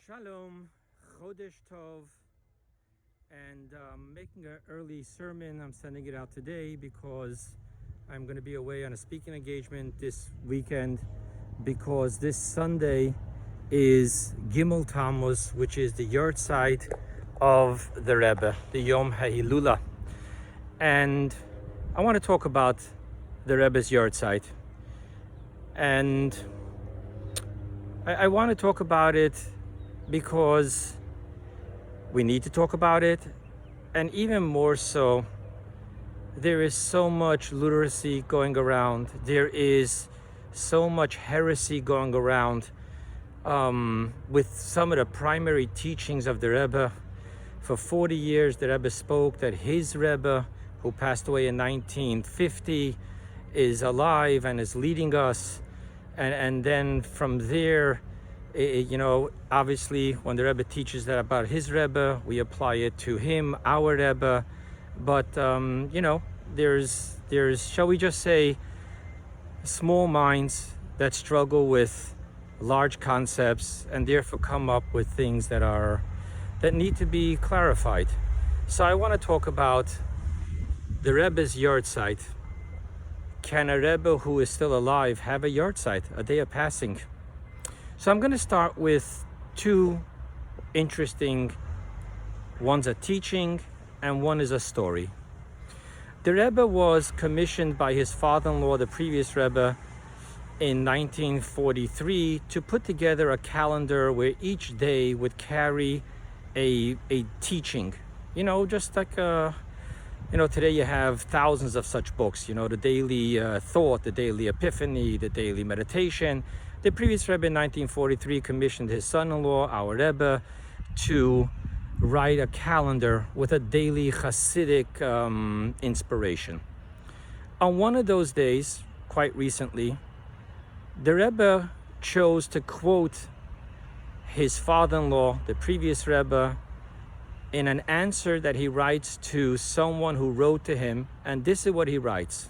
Shalom, Chodesh Tov, and making an early sermon. I'm sending it out today because I'm going to be away on a speaking engagement this weekend, because this Sunday is Gimel Tammuz, which is the Yahrtzeit of the Rebbe, the Yom HaHillulah. And I want to talk about the Rebbe's Yahrtzeit. And I want to talk about it because we need to talk about it, and even more so, there is so much literacy going around. There is so much heresy going around with some of the primary teachings of the Rebbe. For 40 years, the Rebbe spoke that his Rebbe, who passed away in 1950, is alive and is leading us. And then from there, obviously, when the Rebbe teaches that about his Rebbe, we apply it to him, our Rebbe. But, there's, shall we just say, small minds that struggle with large concepts and therefore come up with things that need to be clarified. So I want to talk about the Rebbe's Yahrtzeit. Can a Rebbe who is still alive have a Yahrtzeit, a day of passing? So I'm going to start with two interesting, one's a teaching and one is a story. The Rebbe was commissioned by his father-in-law, the previous Rebbe, in 1943 to put together a calendar where each day would carry a teaching. Just like, today you have thousands of such books, the daily thought, the daily epiphany, the daily meditation. The previous Rebbe in 1943 commissioned his son-in-law, our Rebbe, to write a calendar with a daily Hasidic inspiration. On one of those days, quite recently, the Rebbe chose to quote his father-in-law, the previous Rebbe, in an answer that he writes to someone who wrote to him, and this is what he writes.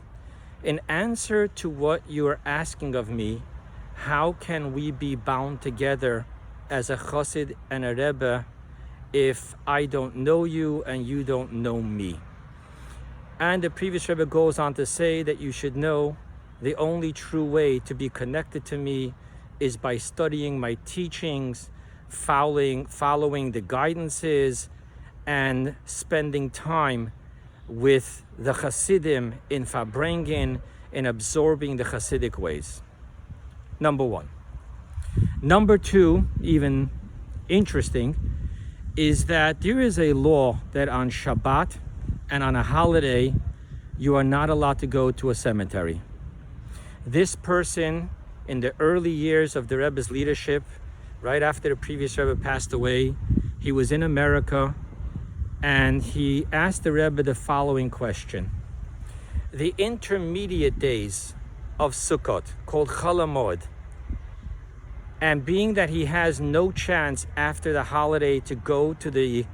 In answer to what you are asking of me, how can we be bound together as a Chassid and a Rebbe if I don't know you and you don't know me? And the previous Rebbe goes on to say that you should know the only true way to be connected to me is by studying my teachings, following the guidances, and spending time with the Hasidim in Farbrengen, in absorbing the Hasidic ways. Number one. Number two, even interesting, is that there is a law that on Shabbat and on a holiday, you are not allowed to go to a cemetery. This person, in the early years of the Rebbe's leadership, right after the previous Rebbe passed away, he was in America, and he asked the Rebbe the following question. The intermediate days of Sukkot, called Chol HaMoed, and being that he has no chance after the holiday to go to the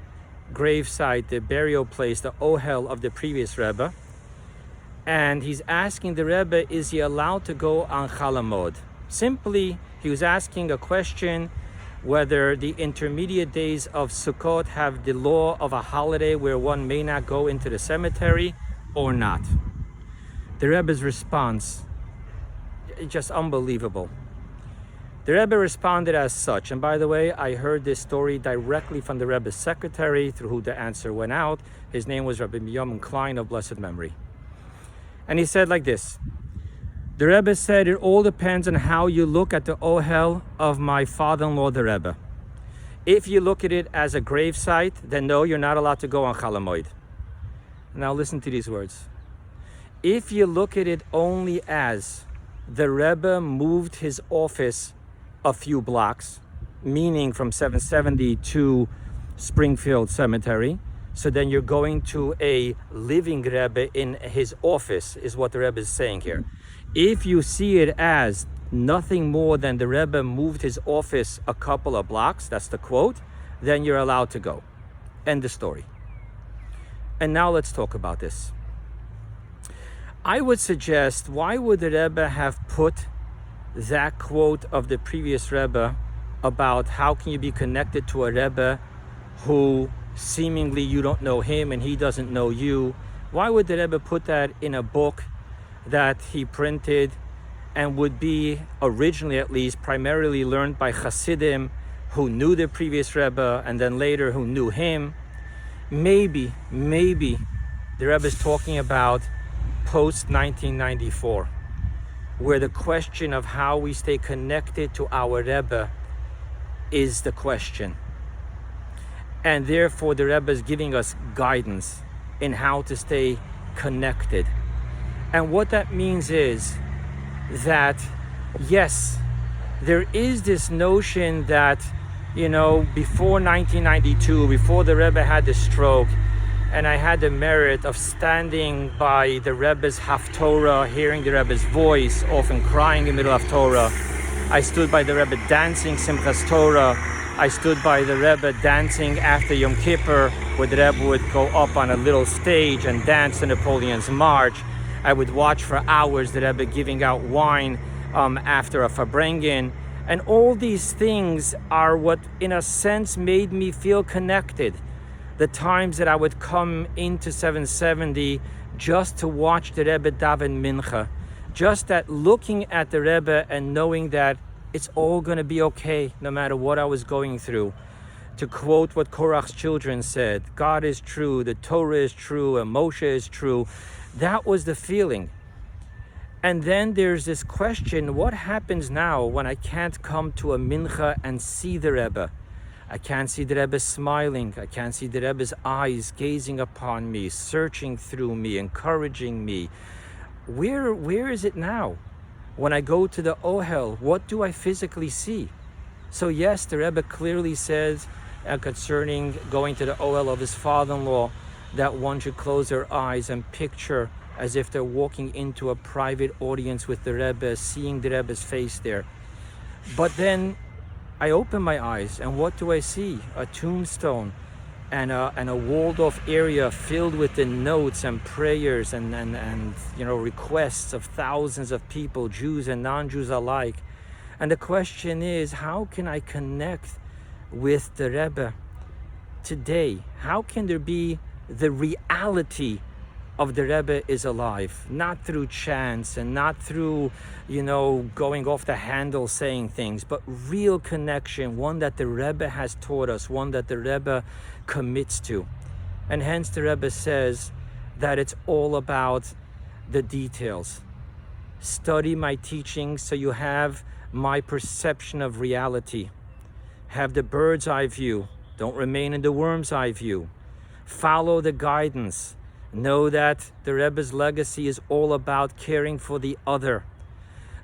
gravesite, the burial place, the Ohel of the previous Rebbe, and he's asking the Rebbe, is he allowed to go on Chol HaMoed? Simply, he was asking a question whether the intermediate days of Sukkot have the law of a holiday where one may not go into the cemetery or not. The Rebbe's response, just unbelievable. The Rebbe responded as such, and by the way, I heard this story directly from the Rebbe's secretary through who the answer went out. His name was Rabbi Klein of blessed memory. And he said like this. The Rebbe said, it all depends on how you look at the Ohel of my father-in-law, the Rebbe. If you look at it as a gravesite, then no, you're not allowed to go on Chol HaMoed. Now listen to these words. If you look at it only as the Rebbe moved his office a few blocks, meaning from 770 to Springfield Cemetery, so then you're going to a living Rebbe in his office, is what the Rebbe is saying here. If you see it as nothing more than the Rebbe moved his office a couple of blocks, that's the quote, then you're allowed to go. End the story. And now let's talk about this. I would suggest, why would the Rebbe have put that quote of the previous Rebbe about how can you be connected to a Rebbe who seemingly you don't know him and he doesn't know you. Why would the Rebbe put that in a book that he printed and would be, originally at least, primarily learned by Hasidim who knew the previous Rebbe and then later who knew him? Maybe the Rebbe is talking about post-1994, where the question of how we stay connected to our Rebbe is the question. And therefore the Rebbe is giving us guidance in how to stay connected. And what that means is that, yes, there is this notion that, before 1992, before the Rebbe had the stroke, and I had the merit of standing by the Rebbe's Haftorah, hearing the Rebbe's voice, often crying in the middle of Torah. I stood by the Rebbe dancing Simchas Torah. I stood by the Rebbe dancing after Yom Kippur, where the Rebbe would go up on a little stage and dance to Napoleon's March. I would watch for hours the Rebbe giving out wine after a Farbrengen. And all these things are what, in a sense, made me feel connected. The times that I would come into 770 just to watch the Rebbe daven mincha, just that looking at the Rebbe and knowing that it's all going to be okay no matter what I was going through. To quote what Korach's children said, God is true, the Torah is true, and Moshe is true. That was the feeling. And then there's this question, what happens now when I can't come to a mincha and see the Rebbe? I can't see the Rebbe smiling. I can't see the Rebbe's eyes gazing upon me, searching through me, encouraging me. Where is it now? When I go to the Ohel, what do I physically see? So yes, the Rebbe clearly says concerning going to the Ohel of his father-in-law that one should close their eyes and picture as if they're walking into a private audience with the Rebbe, seeing the Rebbe's face there. But then I open my eyes, and what do I see? A tombstone and a walled-off area filled with the notes and prayers and requests of thousands of people, Jews and non-Jews alike. And the question is, how can I connect with the Rebbe today? How can there be the reality of the Rebbe is alive, not through chance and not through, going off the handle saying things, but real connection, one that the Rebbe has taught us, one that the Rebbe commits to. And hence the Rebbe says that it's all about the details. Study my teachings so you have my perception of reality. Have the bird's eye view. Don't remain in the worm's eye view. Follow the guidance. Know that the Rebbe's legacy is all about caring for the other.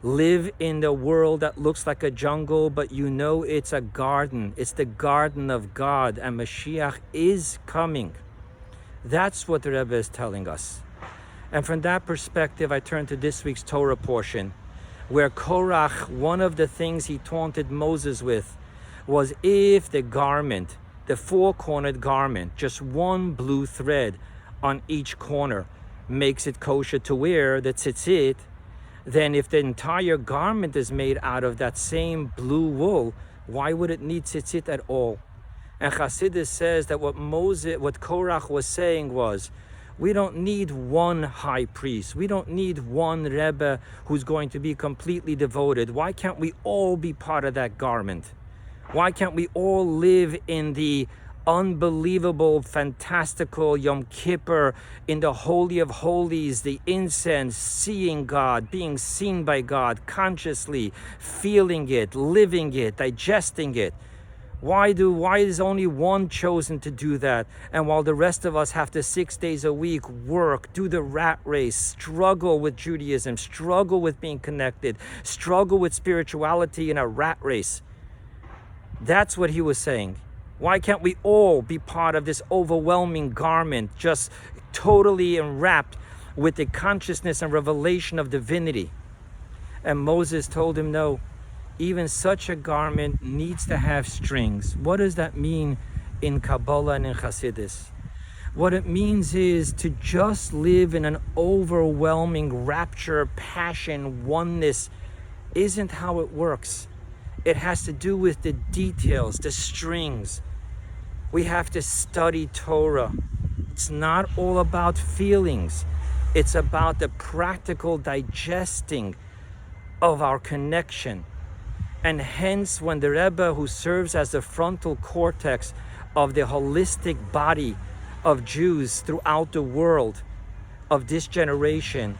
Live in the world that looks like a jungle, but it's a garden. It's the garden of God, and Mashiach is coming. That's what the Rebbe is telling us. And from that perspective, I turn to this week's Torah portion, where Korach, one of the things he taunted Moses with, was if the garment, the four-cornered garment, just one blue thread on each corner makes it kosher to wear, the tzitzit, then if the entire garment is made out of that same blue wool, why would it need tzitzit at all? And Chassidus says that what Korach was saying was, we don't need one high priest. We don't need one Rebbe who's going to be completely devoted. Why can't we all be part of that garment? Why can't we all live in the unbelievable, fantastical Yom Kippur, in the Holy of Holies, the incense, seeing God, being seen by God consciously, feeling it, living it, digesting it? Why is only one chosen to do that? And while the rest of us have to 6 days a week work, do the rat race, struggle with Judaism, struggle with being connected, struggle with spirituality in a rat race? That's what he was saying. Why can't we all be part of this overwhelming garment, just totally enwrapped with the consciousness and revelation of divinity? And Moses told him, no, even such a garment needs to have strings. What does that mean in Kabbalah and in Hasidus? What it means is to just live in an overwhelming rapture, passion, oneness isn't how it works. It has to do with the details, the strings. We have to study Torah. It's not all about feelings. It's about the practical digesting of our connection. And hence, when the Rebbe, who serves as the frontal cortex of the holistic body of Jews throughout the world of this generation,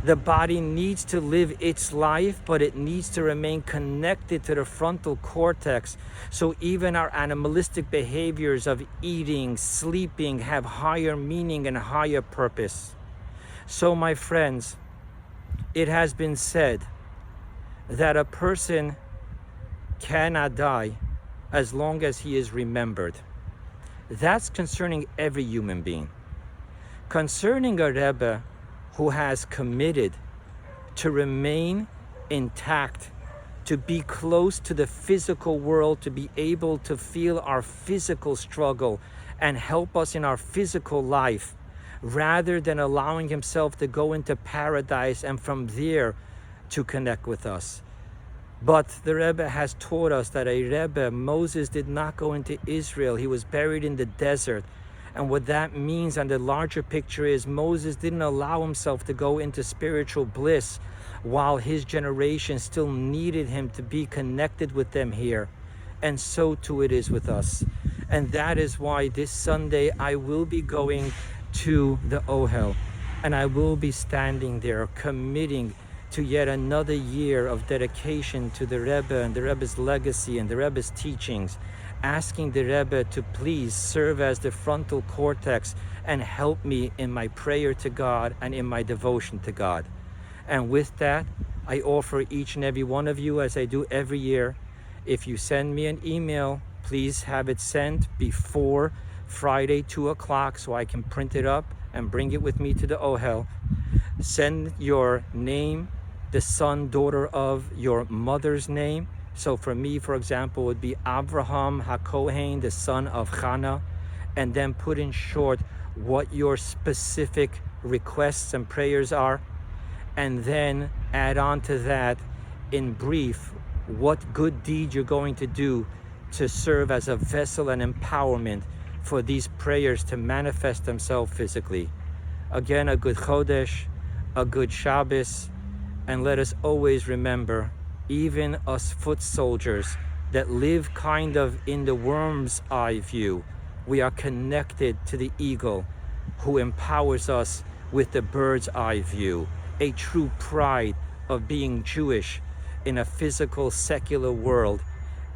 the body needs to live its life, but it needs to remain connected to the frontal cortex. So even our animalistic behaviors of eating, sleeping have higher meaning and higher purpose. So my friends, it has been said that a person cannot die as long as he is remembered. That's concerning every human being. Concerning a Rebbe who has committed to remain intact, to be close to the physical world, to be able to feel our physical struggle and help us in our physical life, rather than allowing himself to go into paradise and from there to connect with us. But the Rebbe has taught us that a Rebbe, Moses, did not go into Israel. He was buried in the desert. And what that means on the larger picture is Moses didn't allow himself to go into spiritual bliss while his generation still needed him to be connected with them here. And so too it is with us. And that is why this Sunday I will be going to the Ohel, and I will be standing there committing to yet another year of dedication to the Rebbe and the Rebbe's legacy and the Rebbe's teachings, asking the Rebbe to please serve as the frontal cortex and help me in my prayer to God and in my devotion to God. And with that, I offer each and every one of you, as I do every year, if you send me an email, please have it sent before Friday 2 o'clock so I can print it up and bring it with me to the Ohel. Send your name, the son, daughter of your mother's name. So for me, for example, it would be Avrohom HaKohen, the son of Chana, and then put in short what your specific requests and prayers are, and then add on to that in brief what good deed you're going to do to serve as a vessel and empowerment for these prayers to manifest themselves physically. Again, a good Chodesh, a good Shabbos, and let us always remember, even us foot soldiers that live kind of in the worm's eye view, we are connected to the eagle who empowers us with the bird's eye view, a true pride of being Jewish in a physical, secular world,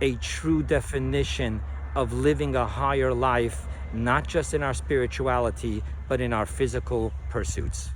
a true definition of living a higher life, not just in our spirituality, but in our physical pursuits.